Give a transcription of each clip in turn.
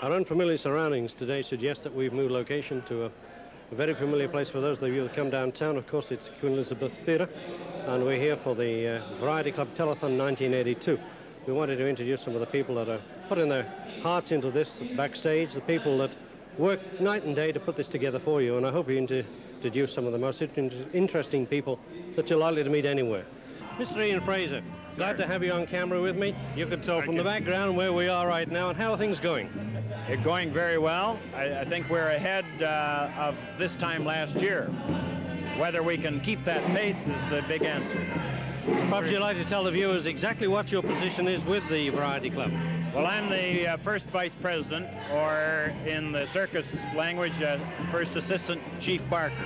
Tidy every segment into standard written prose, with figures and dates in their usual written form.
Our unfamiliar surroundings today suggest that we've moved location to a very familiar place for those of you that come downtown. Of course, it's Queen Elizabeth Theatre, and we're here for the Variety Club Telethon 1982. We wanted to introduce some of the people that are putting their hearts into this backstage, the people that work night and day to put this together for you, and I hope you introduce some of the most interesting people that you're likely to meet anywhere. Mr. Ian Fraser, glad to have you on camera with me. You can tell from the background where we are right now, and how are things going? It's going very well. I think we're ahead of this time last year. Whether we can keep that pace is the big answer. Perhaps you'd like to tell the viewers exactly what your position is with the Variety Club. Well, I'm the first vice president, or in the circus language, first assistant chief barker.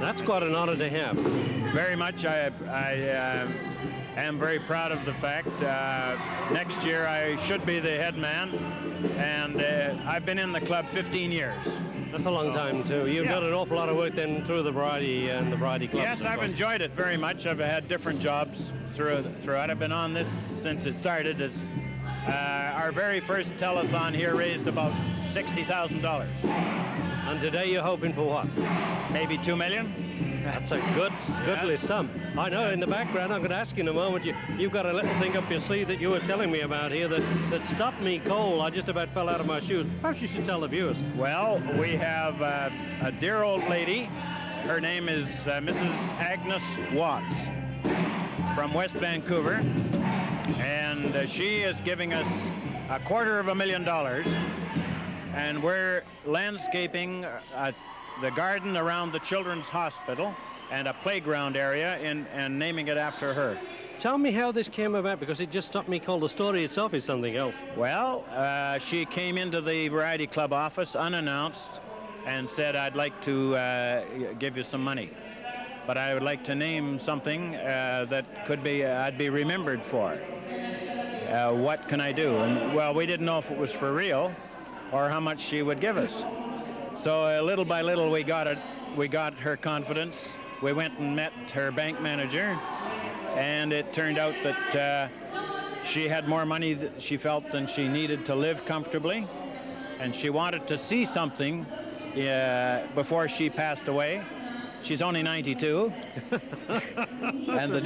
That's quite an honor to have. Very much. I am very proud of the fact. Next year I should be the head man, and I've been in the club 15 years. That's a long time too. You've done an awful lot of work then through the Variety and the Variety Club. Yes, I've enjoyed it very much. I've had different jobs throughout. I've been on this since it started. Our very first telethon here raised about $60,000. And today you're hoping for what? Maybe $2 million. That's a goodly sum. I know in the background, I'm going to ask you in a moment, you've got a little thing up your sleeve that you were telling me about here that stopped me cold. I just about fell out of my shoes. Perhaps you should tell the viewers. Well, we have a dear old lady. Her name is Mrs. Agnes Watts from West Vancouver. And she is giving us $250,000. And we're landscaping the garden around the Children's Hospital and a playground area and naming it after her. Tell me how this came about, because it just stopped me cold. The story itself is something else. Well, she came into the Variety Club office unannounced and said, I'd like to give you some money, but I would like to name something that could be I'd be remembered for. What can I do? And well, we didn't know if it was for real or how much she would give us. So little by little we got her confidence. We went and met her bank manager, and it turned out that she had more money that she felt than she needed to live comfortably, and she wanted to see something before she passed away. She's only 92. And the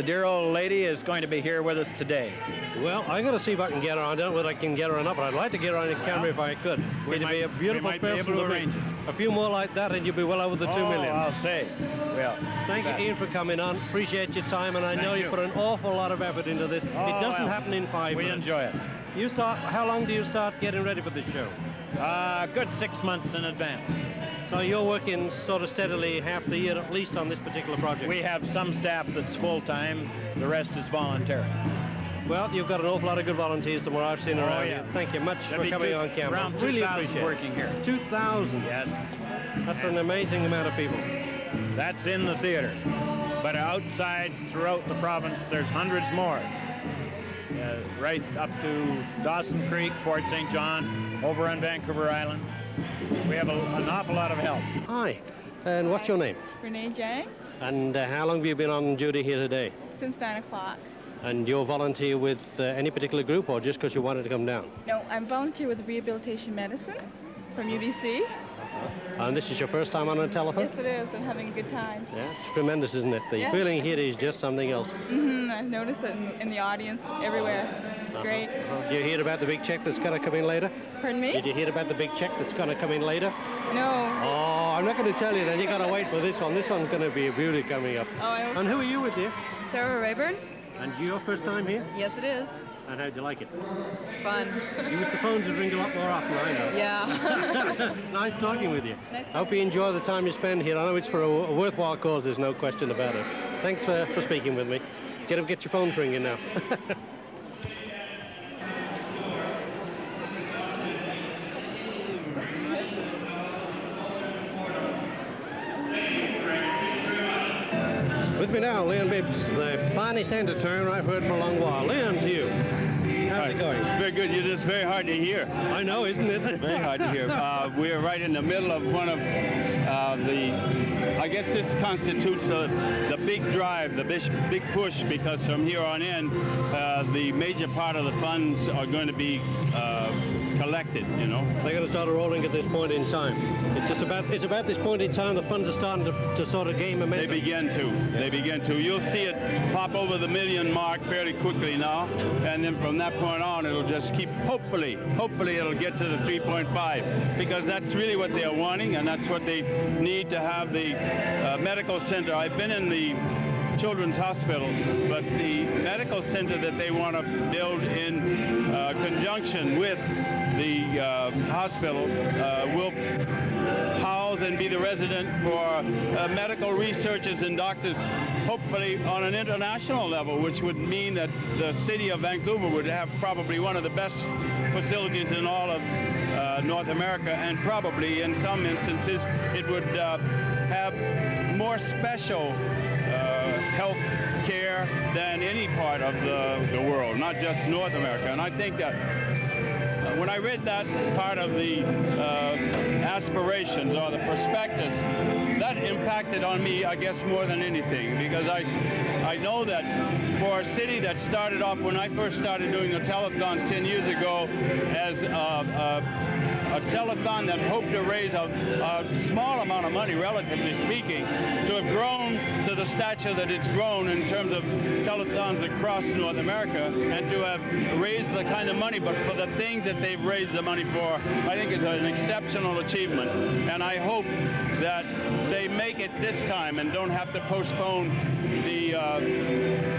dear old lady is going to be here with us today. Well, I got to see if I can get her on. I don't know whether I can get her or not, but I'd like to get her on the camera if I could. It'd be a beautiful person to arrange. A few more like that and you'll be well over the 2 million. I'll say. Well, thank you, Ian, for coming on. Appreciate your time, and I know you put an awful lot of effort into this. It doesn't happen in 5 minutes. We enjoy it. How long do you start getting ready for the show? Good 6 months in advance. So you're working sort of steadily half the year at least on this particular project? We have some staff that's full-time. The rest is voluntary. Well, you've got an awful lot of good volunteers from what I've seen around here. Thank you much for coming on camera. Around really 2,000 working here. 2,000? Yes. That's an amazing amount of people. That's in the theater. But outside, throughout the province, there's hundreds more. Right up to Dawson Creek, Fort St. John, over on Vancouver Island. We have an awful lot of help. Hi, and what's your name? Renee Jang. And how long have you been on duty here today? Since 9 o'clock. And you're volunteer with any particular group, or just because you wanted to come down? No, I'm volunteer with Rehabilitation Medicine from UBC. And this is your first time on a telethon? Yes, it is. I'm having a good time. Yeah, it's tremendous, isn't it? The feeling here is just something else. I've noticed it in the audience everywhere. It's great. Did you hear about the big check that's going to come in later? Pardon me? Did you hear about the big check that's going to come in later? No. Oh, I'm not going to tell you then. You got to wait for this one. This one's going to be a beauty coming up. Oh, I hope. And who are you with, dear? Sarah Rayburn. And your first time here? Yes, it is. And how'd you like it? It's fun. You must suppose you drink a lot more often, I know. Yeah. Nice talking with you. Nice Hope you enjoy the time you spend here. I know it's for a worthwhile cause, there's no question about it. Thanks for speaking with me. Get your phones ringing now. With me now, Leon Bibbs, the finest entertainer I've heard for a long while. Leon, to you. How's it going? Very good. You're just very hard to hear. I know, isn't it? Very hard to hear. We're right in the middle of one of I guess this constitutes the big drive, the big push, because from here on in, the major part of the funds are going to be collected, you know. They're going to start rolling at this point in time. It's about this point in time the funds are starting to sort of gain momentum. They begin to. Yeah. They begin to. You'll see it pop over the million mark fairly quickly now, and then from that point on, it'll just keep. Hopefully, it'll get to the 3.5, because that's really what they're wanting, and that's what they need to have the medical center. I've been in the Children's Hospital, but the medical center that they want to build in conjunction with the hospital will house and be the resident for medical researchers and doctors, hopefully on an international level, which would mean that the city of Vancouver would have probably one of the best facilities in all of North America, and probably in some instances it would have more special health care than any part of the world, not just North America. And I think that when I read that part of the aspirations or the prospectus, that impacted on me, I guess, more than anything, because I know that for a city that started off, when I first started doing the telethons 10 years ago, as a telethon that hoped to raise a small amount of money, relatively speaking, to have grown to the stature that it's grown in terms of telethons across North America, and to have raised the kind of money, but for the things that they've raised the money for, I think it's an exceptional achievement. And I hope that they make it this time and don't have to postpone the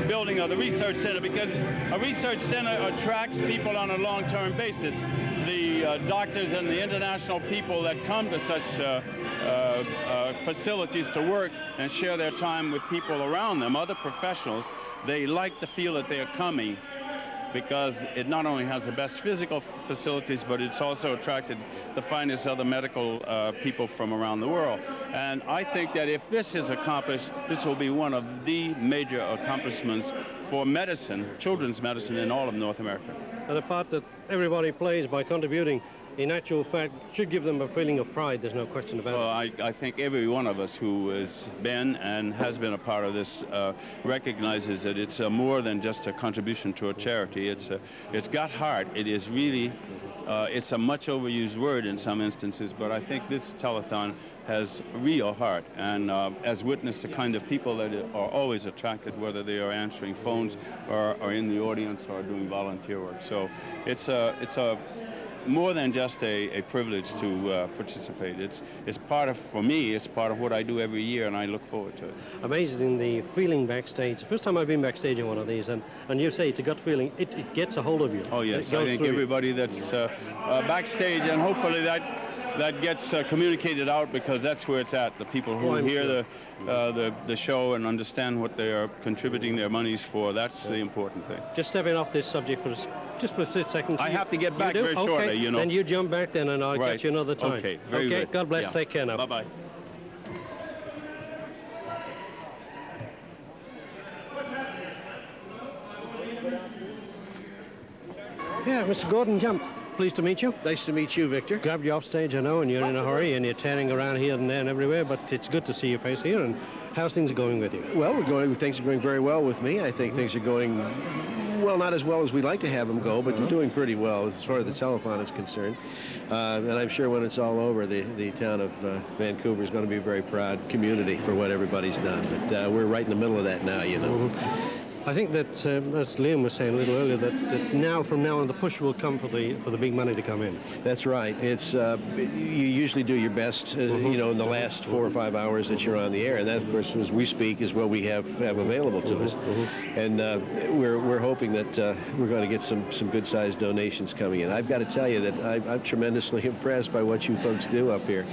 building of the research center, because a research center attracts people on a long-term basis. The doctors and the international people that come to such facilities to work and share their time with people around them, other professionals, they like to feel that they are coming, because it not only has the best physical facilities, but it's also attracted the finest other medical people from around the world. And I think that if this is accomplished, this will be one of the major accomplishments for medicine, children's medicine, in all of North America. And the part that everybody plays by contributing, in actual fact, should give them a feeling of pride. There's no question about it. Well, I think every one of us who has been and has been a part of this recognizes that it's more than just a contribution to a charity. It's got heart. It is really, it's a much overused word in some instances, but I think this telethon has real heart, and as witness the kind of people that are always attracted, whether they are answering phones or in the audience or doing volunteer work. So it's a more than just a privilege to participate. It's part of, for me, it's part of what I do every year, and I look forward to it. Amazing, the feeling backstage. The first time I've been backstage in one of these, and you say it's a gut feeling, it gets a hold of you. Oh yes, I think everybody that's backstage, and hopefully that gets communicated out, because that's where it's at. The people who hear the show and understand what they are contributing their monies for, that's the important thing. Just stepping off this subject for just for a split second. I have to get back very shortly, you know. Then you jump back then, and I'll get you another time. Okay, very good. God bless. Yeah. Take care now. Bye-bye. Yeah, Mr. Gordon, jump. Pleased to meet you. Nice to meet you, Victor. Grabbed you off stage, I know, and you're in a hurry, and you're tearing around here and there and everywhere, but it's good to see your face here. And how's things going with you? Well, things are going very well with me. I think things are going, well, not as well as we'd like to have them go, but they're doing pretty well as far as the telethon is concerned. And I'm sure when it's all over, the town of Vancouver is going to be a very proud community for what everybody's done. But we're right in the middle of that now, you know. I think that, as Liam was saying a little earlier, that from now on, the push will come for the big money to come in. That's right. It's you usually do your best, you know, in the last 4 or 5 hours that you're on the air, and that, of course, as we speak, is what we have available to us. And we're hoping that we're going to get some good-sized donations coming in. I've got to tell you that I'm tremendously impressed by what you folks do up here.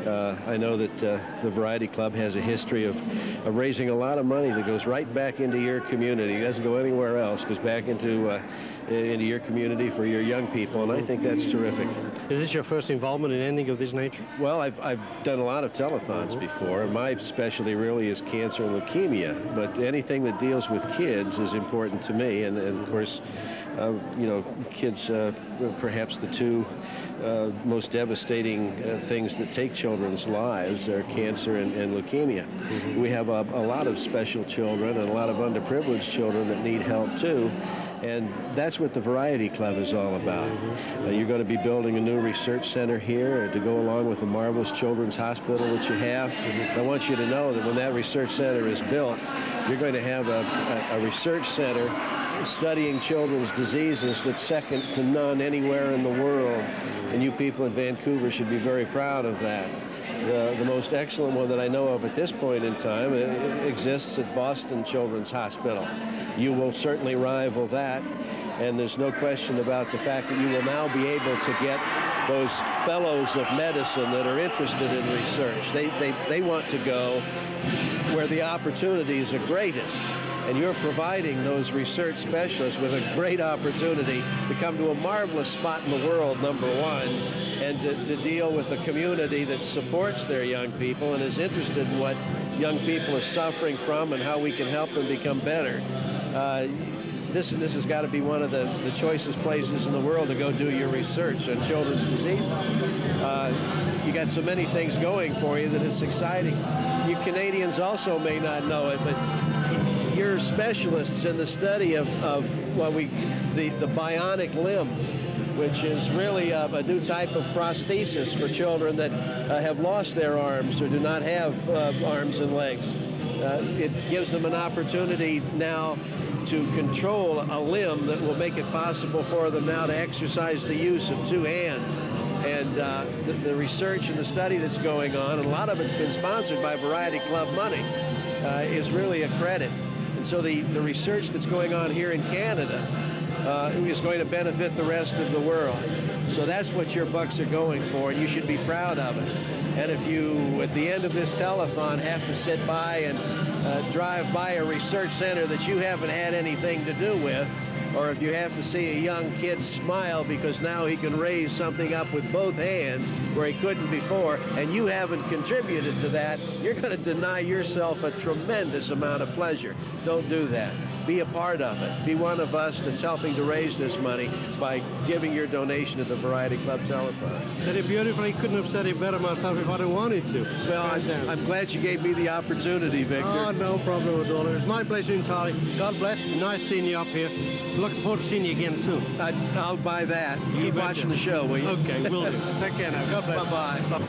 I know that the Variety Club has a history of raising a lot of money that goes right back into your community. It doesn't go anywhere else. It goes back into your community for your young people, and I think that's terrific. Is this your first involvement in anything of this nature? Well, I've done a lot of telethons before. My specialty really is cancer and leukemia, but anything that deals with kids is important to me, and of course, you know, kids, perhaps the two most devastating things that take children's lives are cancer and leukemia. We have a lot of special children and a lot of underprivileged children that need help too, And that's what the Variety Club is all about. You're going to be building a new research center here to go along with the marvelous children's hospital that you have. I want you to know that when that research center is built, you're going to have a research center studying children's diseases that's second to none anywhere in the world. And you people in Vancouver should be very proud of that. The most excellent one that I know of at this point in time exists at Boston Children's Hospital. You will certainly rival that, and there's no question about the fact that you will now be able to get those fellows of medicine that are interested in research. They want to go where the opportunities are greatest. And you're providing those research specialists with a great opportunity to come to a marvelous spot in the world, number one, and to deal with a community that supports their young people and is interested in what young people are suffering from and how we can help them become better. This has got to be one of the choicest places in the world to go do your research on children's diseases. You got so many things going for you that it's exciting. You Canadians also may not know it, but you're specialists in the study of the bionic limb, which is really a new type of prosthesis for children that have lost their arms or do not have arms and legs. It gives them an opportunity now to control a limb that will make it possible for them now to exercise the use of two hands. And the research and the study that's going on, and a lot of it's been sponsored by Variety Club money, is really a credit. And so the research that's going on here in Canada is going to benefit the rest of the world. So that's what your bucks are going for, and you should be proud of it. And if you, at the end of this telethon, have to sit by and drive by a research center that you haven't had anything to do with, or if you have to see a young kid smile because now he can raise something up with both hands where he couldn't before, and you haven't contributed to that, you're going to deny yourself a tremendous amount of pleasure. Don't do that. Be a part of it. Be one of us that's helping to raise this money by giving your donation to the Variety Club Telethon. Said it beautifully. Couldn't have said it better myself if I'd have wanted to. Well, I'm glad you gave me the opportunity, Victor. Oh, no problem at all. It was my pleasure entirely. God bless. Nice seeing you up here. Looking forward to seeing you again soon. I'll buy that. Keep watching the show, will you? Okay, will do. Take care now. God bless. Bye-bye.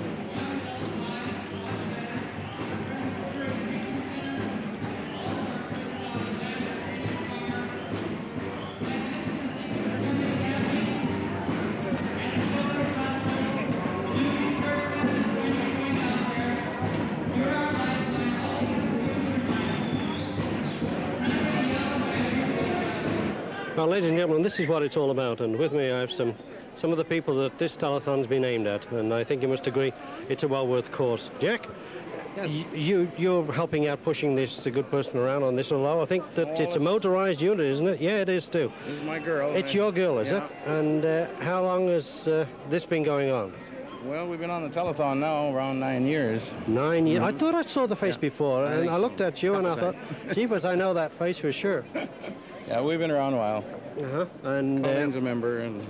Well, ladies and gentlemen, this is what it's all about, and with me I have some of the people that this telethon's been aimed at, and I think you must agree it's a well worth cause. Jack, yes. You're helping out pushing this good person around on this allow. I think that it's a motorized unit, isn't it? Yeah, it is too. This is my girl. It's your girl, is it? And how long has this been going on? Well, we've been on the telethon now around 9 years. 9 years? I thought I saw the face before, and I looked at you and I thought, jeepers, I know that face for sure. Yeah, we've been around a while. And Colin's a member, and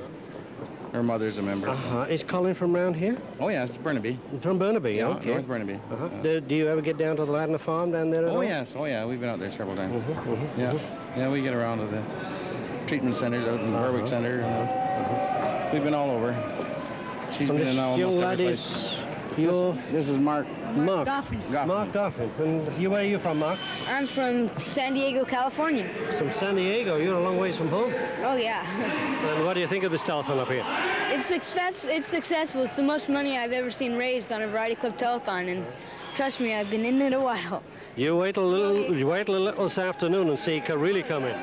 her mother's a member. So. Is Colin from around here? Oh, yeah, it's Burnaby. From Burnaby, yeah, okay. North Burnaby. Do you ever get down to the Ladner Farm down there at all? Oh, yes. Oh, yeah, we've been out there several times. Yeah, we get around to the treatment centers out in the Berwick Center. We've been all over. She's been in almost every place. This is Mark. Mark Goffin. Mark Goffin. And where are you from, Mark? I'm from San Diego, California. From San Diego? You're a long ways from home. Oh, yeah. And what do you think of this telethon up here? It's successful. It's the most money I've ever seen raised on a Variety Club telethon, and trust me, I've been in it a while. You wait a little this afternoon and see it can really come in.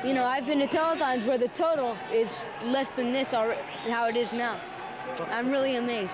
You know, I've been to telethons where the total is less than this already, how it is now. I'm really amazed.